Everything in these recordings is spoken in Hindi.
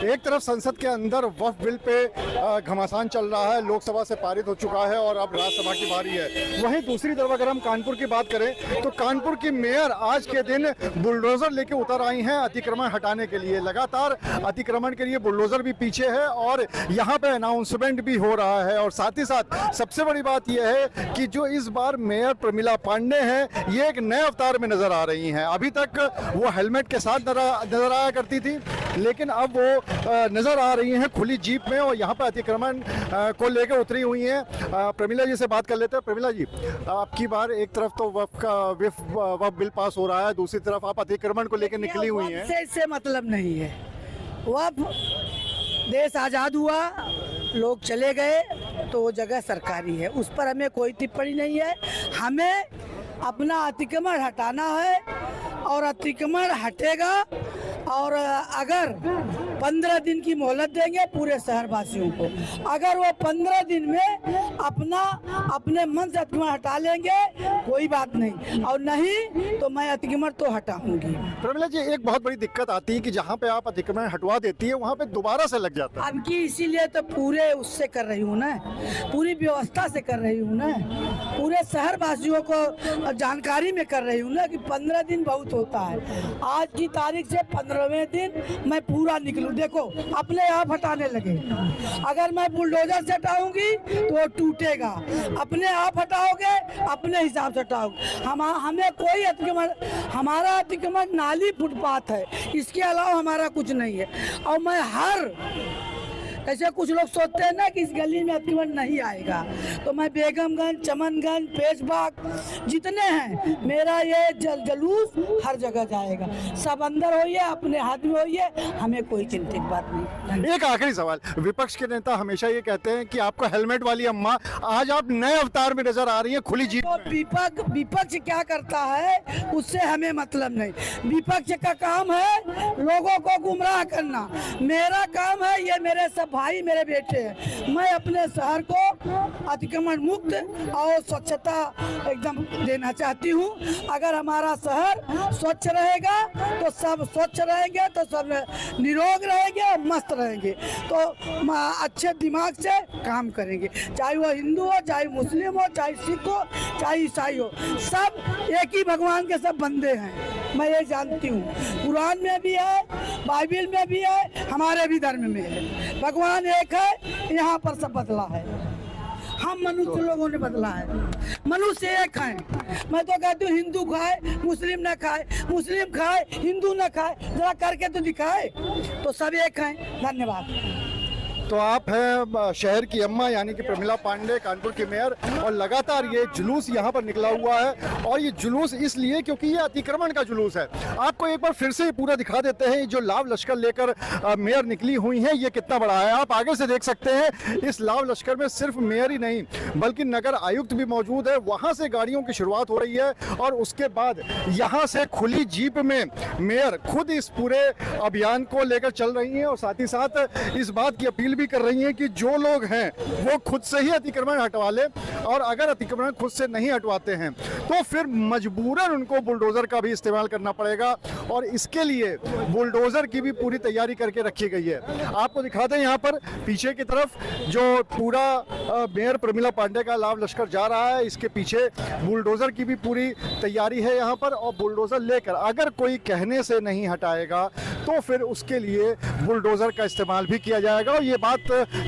एक तरफ संसद के अंदर वक्फ बिल पे घमासान चल रहा है, लोकसभा से पारित हो चुका है और अब राज्यसभा की बारी है। वहीं दूसरी तरफ अगर हम कानपुर की बात करें तो कानपुर की मेयर आज के दिन बुलडोजर लेके उतर आई हैं अतिक्रमण हटाने के लिए। लगातार अतिक्रमण के लिए बुलडोजर भी पीछे है और यहाँ पे अनाउंसमेंट भी हो रहा है। और साथ ही साथ सबसे बड़ी बात यह है कि जो इस बार मेयर प्रमिला पांडे हैं ये एक नए अवतार में नजर आ रही हैं। अभी तक वो हेलमेट के साथ नजर आया करती थी, लेकिन अब वो नजर आ रही हैं खुली जीप में और यहाँ पर अतिक्रमण को लेकर उतरी हुई हैं। प्रमिला जी से बात कर लेते हैं। प्रमिला जी, आपकी बार एक तरफ तो वक्फ बिल पास हो रहा है, दूसरी तरफ आप अतिक्रमण को लेकर निकली हुई हैं। इससे मतलब नहीं है। वक्फ देश आज़ाद हुआ, लोग चले गए तो वो जगह सरकारी है, उस पर हमें कोई टिप्पणी नहीं है। हमें अपना अतिक्रमण हटाना है और अतिक्रमण हटेगा। और अगर 15 दिन की मोहलत देंगे पूरे शहरवासियों को, अगर वो 15 दिन में अपने मन से अतिक्रमण हटा लेंगे कोई बात नहीं, और नहीं तो मैं अतिक्रमण तो हटाऊंगी। प्रमिला जी, एक बहुत बड़ी दिक्कत आती है कि जहाँ पे आप अतिक्रमण हटवा देती है वहाँ पे दोबारा से लग जाता है। अब की इसीलिए तो पूरे उससे कर रही हूँ ना, पूरी व्यवस्था से कर रही हूँ ना, पूरे शहरवासियों को जानकारी में कर रही हूँ ना कि 15 दिन बहुत होता है। आज की तारीख से 15वें दिन मैं पूरा निकलूँ। देखो अपने आप हटाने लगे, अगर मैं बुलडोजर से हटाऊंगी तो वो टूटेगा, अपने आप हटाओगे अपने हिसाब से हटाओगे। हमें कोई अतिक्रमण, हमारा अतिक्रमण नाली फुटपाथ है, इसके अलावा हमारा कुछ नहीं है। और मैं ऐसे कुछ लोग सोचते हैं ना कि इस गली में अतिक्रमण नहीं आएगा, तो मैं बेगमगंज, चमनगंज, पेशबाग जितने हैं, मेरा ये जलूस हर जगह जाएगा। सब अंदर होइए, अपने हाथ में होइए, हमें कोई चिंतित बात नहीं। एक आखिरी सवाल, विपक्ष के नेता हमेशा ये कहते हैं कि आपको हेलमेट वाली अम्मा, आज आप नए अवतार में नजर आ रही है खुली जीप तो विपक्ष क्या करता है उससे हमें मतलब नहीं। विपक्ष का काम है लोगों को गुमराह करना, मेरा काम है, ये मेरे सब भाई मेरे बेटे हैं, मैं अपने शहर को अतिक्रमण मुक्त और स्वच्छता एकदम देना चाहती हूँ। अगर हमारा शहर स्वच्छ रहेगा तो सब स्वच्छ रहेंगे, तो सब निरोग रहेंगे और मस्त रहेंगे, तो अच्छे दिमाग से काम करेंगे। चाहे वो हिंदू हो, चाहे मुस्लिम हो, चाहे सिख हो, चाहे ईसाई हो, सब एक ही भगवान के सब बंदे हैं, मैं ये जानती हूँ। कुरान में भी है, बाइबल में भी है, हमारे भी धर्म में है। भगवान एक है, यहाँ पर सब बदला है, हम मनुष्य लोगों ने बदला है। मनुष्य एक है। मैं तो कहती हूँ हिंदू खाए मुस्लिम न खाए, मुस्लिम खाए हिंदू न खाए, जरा करके तो दिखाए, तो सब एक हैं। धन्यवाद। तो आप हैं शहर की अम्मा यानी कि प्रमिला पांडे, कानपुर की मेयर, और लगातार ये जुलूस यहाँ पर निकला हुआ है। और ये जुलूस इसलिए क्योंकि ये अतिक्रमण का जुलूस है। आपको एक बार फिर से पूरा दिखा देते हैं, जो लाव लश्कर लेकर मेयर निकली हुई हैं ये कितना बड़ा है। आप आगे से देख सकते हैं, इस लाव लश्कर में सिर्फ मेयर ही नहीं बल्कि नगर आयुक्त भी मौजूद है। वहाँ से गाड़ियों की शुरुआत हो रही है और उसके बाद यहाँ से खुली जीप में मेयर खुद इस पूरे अभियान को लेकर चल रही हैं और साथ ही साथ इस बात की अपील भी कर रही हैं कि जो लोग हैं वो खुद से ही अतिक्रमण हटवा ले, और अगर अतिक्रमण खुद से नहीं हटवाते हैं तो फिर मजबूरन उनको बुलडोजर का भी इस्तेमाल करना पड़ेगा। और इसके लिए बुलडोजर की भी पूरी तैयारी करके रखी गई है। आपको दिखाते हैं यहाँ पर पीछे की तरफ जो पूरा मेयर प्रमिला पांडे का लाव लश्कर जा रहा है, इसके पीछे बुलडोजर की भी पूरी तैयारी है यहाँ पर। और बुलडोजर लेकर अगर कोई कहने से नहीं हटाएगा तो फिर उसके लिए बुलडोजर का इस्तेमाल भी किया जाएगा। और ये बात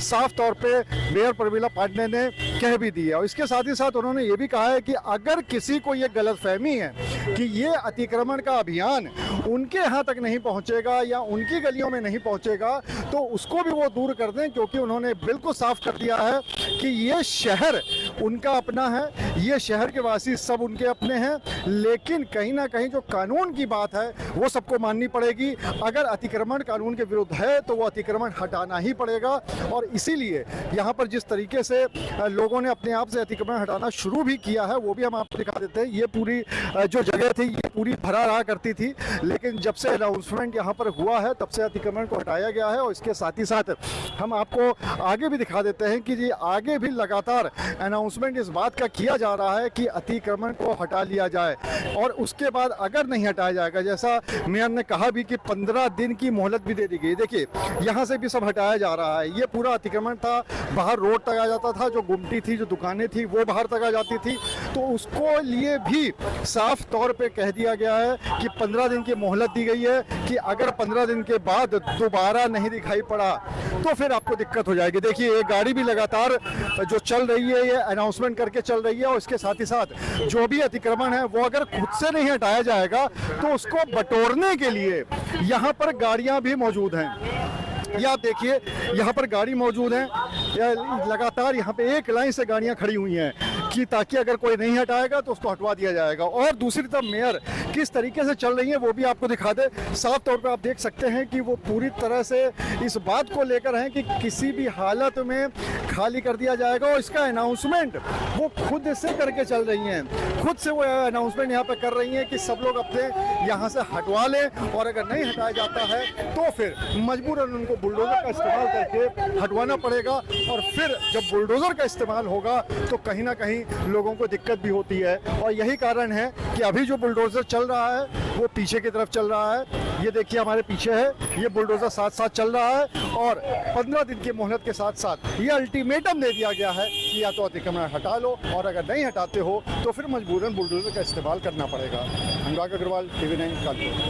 साफ तौर पे मेयर प्रमिला पांडे ने कह भी दी है। और इसके साथ ही साथ उन्होंने ये भी कहा है कि अगर किसी को ये गलतफहमी है कि ये अतिक्रमण का अभियान उनके यहाँ तक नहीं पहुँचेगा या उनकी गलियों में नहीं पहुँचेगा तो उसको भी वो दूर कर दें, क्योंकि उन्होंने बिल्कुल साफ कर दिया है कि ये शहर उनका अपना है, ये शहर के वासी सब उनके अपने हैं, लेकिन कहीं ना कहीं जो कानून की बात है वो सबको माननी पड़ेगी। अगर अतिक्रमण कानून के विरुद्ध है तो वो अतिक्रमण हटाना ही पड़ेगा। और इसीलिए यहाँ पर जिस तरीके से लोगों ने अपने आप से अतिक्रमण हटाना शुरू भी किया है वो भी हम आपको दिखा देते हैं। ये पूरी जो जगह थी ये पूरी भरा रहा करती थी, लेकिन जब से अनाउंसमेंट यहाँ पर हुआ है तब से अतिक्रमण को हटाया गया है। और इसके साथ ही साथ हम आपको आगे भी दिखा देते हैं कि जी आगे भी लगातार अनाउंसमेंट इस बात का किया जा रहा है कि अतिक्रमण को हटा लिया जाए, और उसके बाद अगर नहीं हटाया जाएगा, जैसा मेयर ने कहा भी कि 15 दिन की मोहलत भी दे दी गई। देखिए यहाँ से भी सब हटाया जा रहा है। ये पूरा अतिक्रमण था, बाहर रोड तक आ जाता था, जो गुमटी थी, जो दुकानें थी वो बाहर तक आ जाती थी, तो उसको लिए भी साफ तौर पे कह दिया गया है कि 15 दिन की मोहलत दी गई है कि अगर 15 दिन के बाद दोबारा नहीं दिखाई पड़ा तो फिर आपको दिक्कत हो जाएगी। देखिए ये गाड़ी भी लगातार जो चल रही है ये अनाउंसमेंट करके चल रही है, और इसके साथ ही साथ जो भी अतिक्रमण है वो अगर खुद से नहीं हटाया जाएगा तो उसको बटोरने के लिए यहाँ पर गाड़ियाँ भी मौजूद हैं। ये आप देखिए यहाँ पर गाड़ी मौजूद है, लगातार यहाँ पे एक लाइन से गाड़ियाँ खड़ी हुई हैं कि ताकि अगर कोई नहीं हटाएगा तो उसको हटवा दिया जाएगा। और दूसरी तरफ मेयर किस तरीके से चल रही है वो भी आपको दिखा दे। साफ तौर पे आप देख सकते हैं कि वो पूरी तरह से इस बात को लेकर हैं कि किसी भी हालत में खाली कर दिया जाएगा, और इसका अनाउंसमेंट वो खुद से करके चल रही हैं। खुद से वो अनाउंसमेंट यहाँ पे कर रही हैं कि सब लोग अपने यहाँ से हटवा लें, और अगर नहीं हटाया जाता है तो फिर मजबूरन उनको बुलडोजर का इस्तेमाल करके हटवाना पड़ेगा। और फिर जब बुलडोजर का इस्तेमाल होगा तो कहीं ना कहीं लोगों को दिक्कत भी होती है, और यही कारण है कि अभी जो बुलडोजर चल रहा है वो पीछे की तरफ चल रहा है। ये देखिए हमारे पीछे है, ये बुलडोजर साथ साथ चल रहा है, और 15 दिन की मोहलत के साथ साथ ये अल्टीमेटम दे दिया गया है कि या तो अतिक्रमण हटा लो, और अगर नहीं हटाते हो तो फिर मजबूरन बुलडोजर का इस्तेमाल करना पड़ेगा। अनुराग अग्रवाल, TV9 कानपुर।